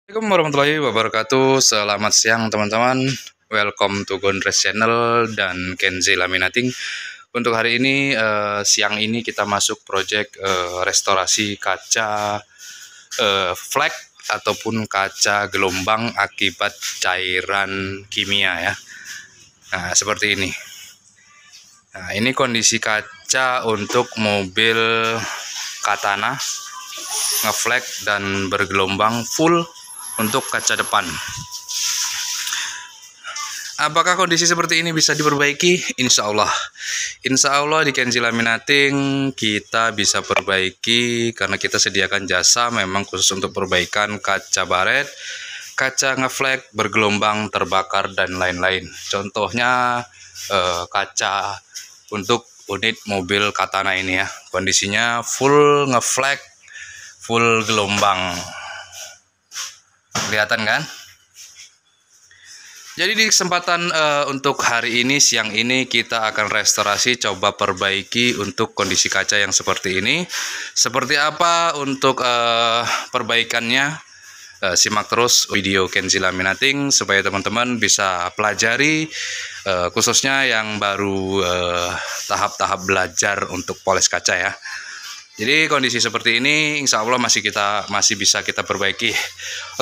Assalamualaikum warahmatullahi wabarakatuh. Selamat siang teman-teman. Welcome to Gondres Channel dan Kenzi Laminating. Untuk hari ini siang ini kita masuk project restorasi kaca flek ataupun kaca gelombang akibat cairan kimia ya. Nah, seperti ini. Nah, ini kondisi kaca untuk mobil Katana ngeflek dan bergelombang full untuk kaca depan. Apakah kondisi seperti ini bisa diperbaiki? Insya Allah di Kenzi Laminating kita bisa perbaiki karena kita sediakan jasa memang khusus untuk perbaikan kaca baret, kaca ngeflek, bergelombang, terbakar dan lain-lain. Contohnya kaca untuk unit mobil Katana ini ya, kondisinya full ngeflek, full gelombang. Kelihatan kan? Jadi di kesempatan untuk hari ini, siang ini kita akan restorasi, coba perbaiki untuk kondisi kaca yang seperti ini. Seperti apa untuk perbaikannya? Simak terus video Kenzi Laminating supaya teman-teman bisa pelajari, khususnya yang baru tahap-tahap belajar untuk poles kaca ya. Jadi kondisi seperti ini insya Allah masih bisa kita perbaiki.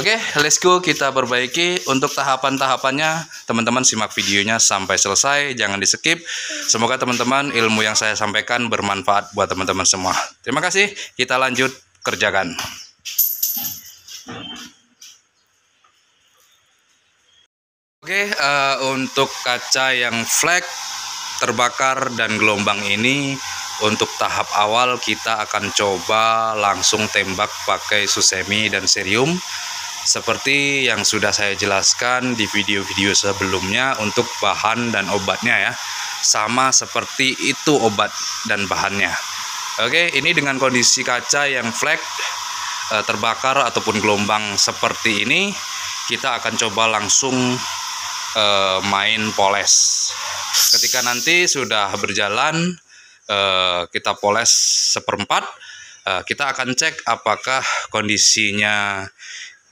Oke, let's go, kita perbaiki. Untuk tahapan-tahapannya teman-teman simak videonya sampai selesai, jangan di skip. Semoga teman-teman ilmu yang saya sampaikan bermanfaat buat teman-teman semua. Terima kasih, kita lanjut kerjakan. Oke, untuk kaca yang flek, terbakar dan gelombang ini, untuk tahap awal kita akan coba langsung tembak pakai susemi dan cerium seperti yang sudah saya jelaskan di video-video sebelumnya. Untuk bahan dan obatnya ya, sama seperti itu obat dan bahannya. Oke, ini dengan kondisi kaca yang flek, terbakar ataupun gelombang seperti ini, kita akan coba langsung main poles. Ketika nanti sudah berjalan, kita poles seperempat, kita akan cek apakah kondisinya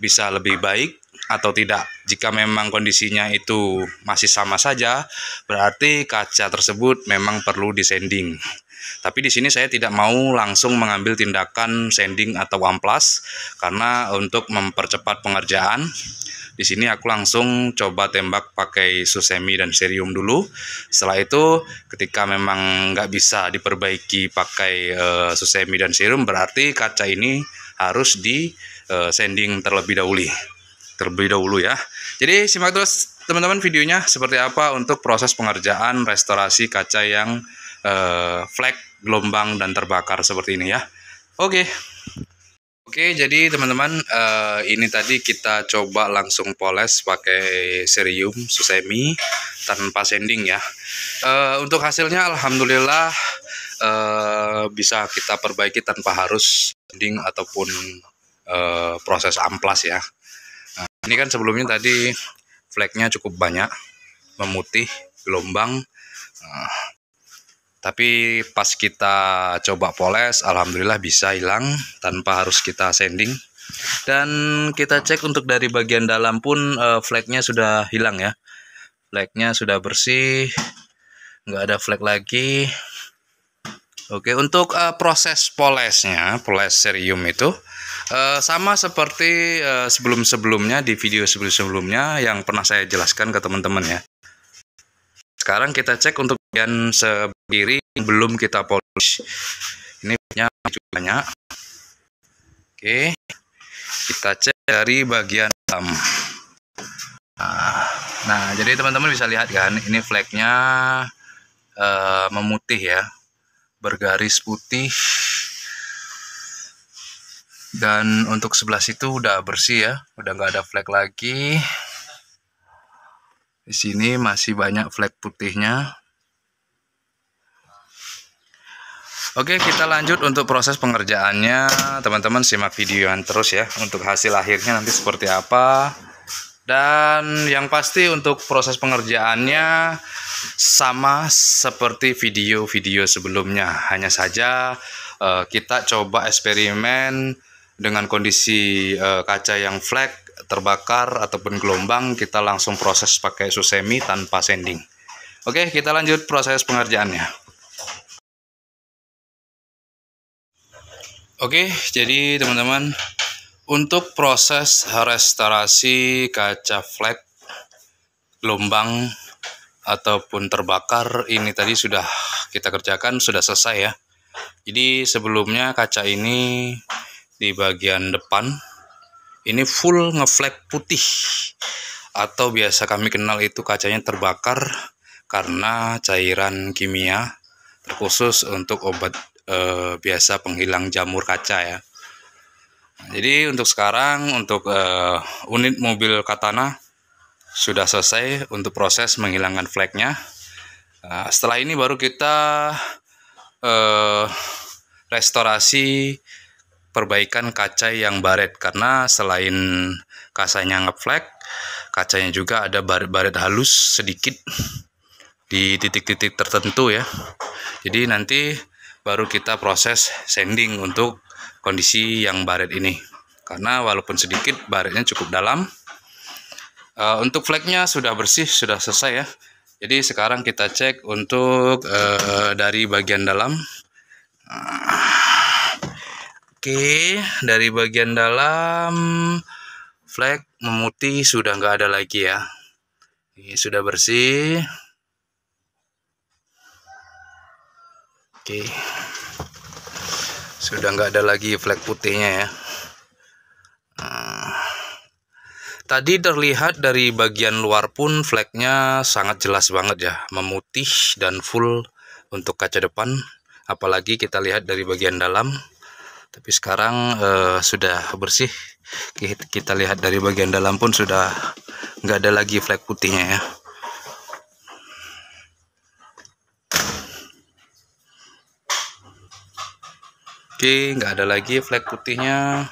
bisa lebih baik atau tidak. Jika memang kondisinya itu masih sama saja, berarti kaca tersebut memang perlu disanding. Tapi di sini saya tidak mau langsung mengambil tindakan sanding atau amplas karena untuk mempercepat pengerjaan. Di sini aku langsung coba tembak pakai susemi dan cerium dulu. Setelah itu ketika memang nggak bisa diperbaiki pakai susemi dan cerium, berarti kaca ini harus di sanding terlebih dahulu ya. Jadi simak terus teman-teman videonya seperti apa untuk proses pengerjaan restorasi kaca yang flek, gelombang dan terbakar seperti ini ya. Oke, jadi teman-teman, ini tadi kita coba langsung poles pakai cerium susemi tanpa sanding ya. Untuk hasilnya alhamdulillah bisa kita perbaiki tanpa harus sanding ataupun proses amplas ya. Nah, ini kan sebelumnya tadi fleknya cukup banyak, memutih, gelombang. Tapi pas kita coba poles, alhamdulillah bisa hilang tanpa harus kita sanding. Dan kita cek untuk dari bagian dalam pun fleknya sudah hilang ya. Fleknya sudah bersih, nggak ada flek lagi. Oke, untuk proses polesnya, poles cerium itu sama seperti sebelum-sebelumnya, di video sebelum-sebelumnya yang pernah saya jelaskan ke teman-teman ya. Sekarang kita cek untuk bagian sebelah kiri belum kita polish. Ini cukup banyak. Oke, kita cek dari bagian dalam. Nah, jadi teman-teman bisa lihat kan, ini fleknya memutih ya, bergaris putih. Dan untuk sebelah situ udah bersih ya, udah nggak ada flek lagi. Di sini masih banyak flek putihnya. Oke, kita lanjut untuk proses pengerjaannya. Teman-teman simak videoan terus ya untuk hasil akhirnya nanti seperti apa. Dan yang pasti untuk proses pengerjaannya sama seperti video-video sebelumnya. Hanya saja kita coba eksperimen dengan kondisi kaca yang flek terbakar ataupun gelombang, kita langsung proses pakai susemi tanpa sanding. Oke, kita lanjut proses pengerjaannya. Oke, jadi teman-teman, untuk proses restorasi kaca flek gelombang ataupun terbakar ini tadi sudah kita kerjakan, sudah selesai ya. Jadi sebelumnya kaca ini di bagian depan ini full ngeflek putih, atau biasa kami kenal itu kacanya terbakar karena cairan kimia terkhusus untuk obat biasa penghilang jamur kaca ya. Jadi untuk sekarang untuk unit mobil Katana sudah selesai untuk proses menghilangkan fleknya. Setelah ini baru kita restorasi perbaikan kaca yang baret, karena selain kacanya ngeflek, kacanya juga ada baret-baret halus sedikit di titik-titik tertentu ya. Jadi nanti baru kita proses sanding untuk kondisi yang baret ini, karena walaupun sedikit baretnya cukup dalam. Untuk fleknya sudah bersih, sudah selesai ya. Jadi sekarang kita cek untuk dari bagian dalam. Oke, dari bagian dalam flek memutih, sudah nggak ada lagi ya. Ini sudah bersih. Oke, sudah nggak ada lagi flek putihnya ya. Tadi terlihat dari bagian luar pun fleknya sangat jelas banget ya, memutih dan full untuk kaca depan. Apalagi kita lihat dari bagian dalam. Tapi sekarang sudah bersih. Kita lihat dari bagian dalam pun sudah nggak ada lagi flek putihnya ya. Oke, nggak ada lagi flek putihnya.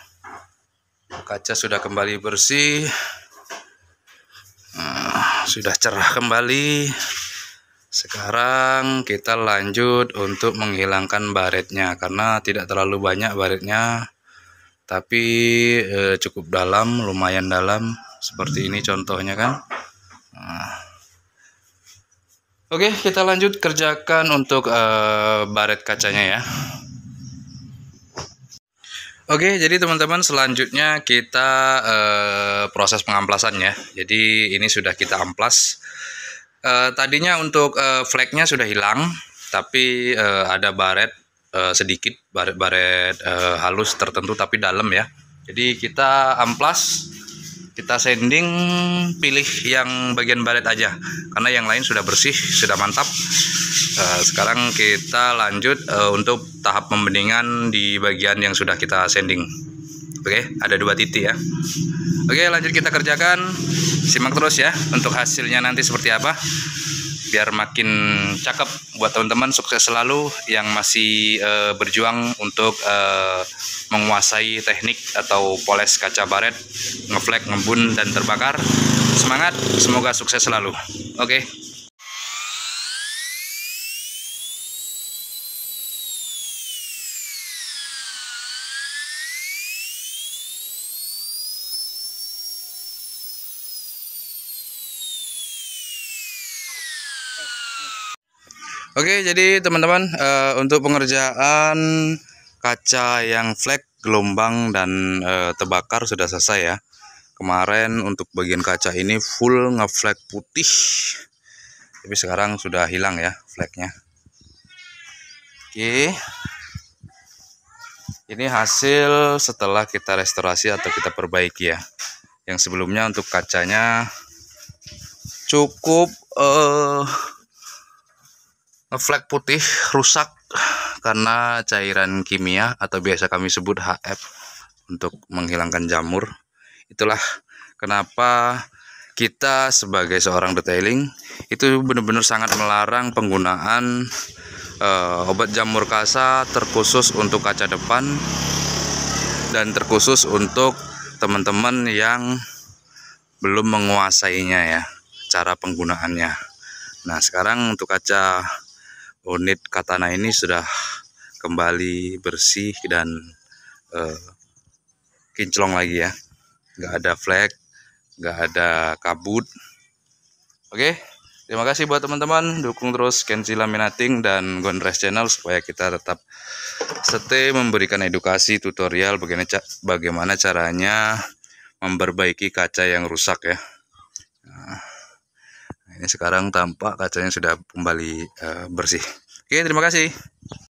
Kaca sudah kembali bersih. Sudah cerah kembali. Sekarang kita lanjut untuk menghilangkan baretnya, karena tidak terlalu banyak baretnya, tapi cukup dalam, lumayan dalam. Seperti ini contohnya kan. Oke, kita lanjut kerjakan untuk baret kacanya ya. Oke, jadi teman-teman, selanjutnya kita proses pengamplasannya. Jadi ini sudah kita amplas. Tadinya untuk fleknya sudah hilang, tapi ada baret sedikit, baret-baret halus tertentu tapi dalam ya. Jadi kita amplas, kita sanding, pilih yang bagian baret aja, karena yang lain sudah bersih, sudah mantap. Sekarang kita lanjut untuk tahap pembeningan di bagian yang sudah kita sanding. Oke, ada 2 titik ya. Oke, lanjut kita kerjakan. Simak terus ya untuk hasilnya nanti seperti apa, biar makin cakep buat teman-teman. Sukses selalu yang masih berjuang untuk menguasai teknik atau poles kaca baret, ngeflek, ngebun, dan terbakar. Semangat, semoga sukses selalu. Oke. Oke, jadi teman-teman, untuk pengerjaan kaca yang flek, gelombang, dan terbakar sudah selesai ya. Kemarin untuk bagian kaca ini full ngeflek putih, tapi sekarang sudah hilang ya fleknya. Oke, ini hasil setelah kita restorasi atau kita perbaiki ya. Yang sebelumnya untuk kacanya cukup ngeflek putih, rusak karena cairan kimia atau biasa kami sebut HF untuk menghilangkan jamur. Itulah kenapa kita sebagai seorang detailing itu benar-benar sangat melarang penggunaan obat jamur kasa, terkhusus untuk kaca depan dan terkhusus untuk teman-teman yang belum menguasainya ya, cara penggunaannya. Nah, sekarang untuk kaca unit Katana ini sudah kembali bersih dan kinclong lagi ya. nggak ada flek, nggak ada kabut. Oke, terima kasih buat teman-teman, dukung terus Kenzi Laminating dan Gondres Channel supaya kita tetap stay memberikan edukasi tutorial bagaimana caranya memperbaiki kaca yang rusak ya. Nah, ini sekarang tampak kacanya sudah kembali bersih. Oke, terima kasih.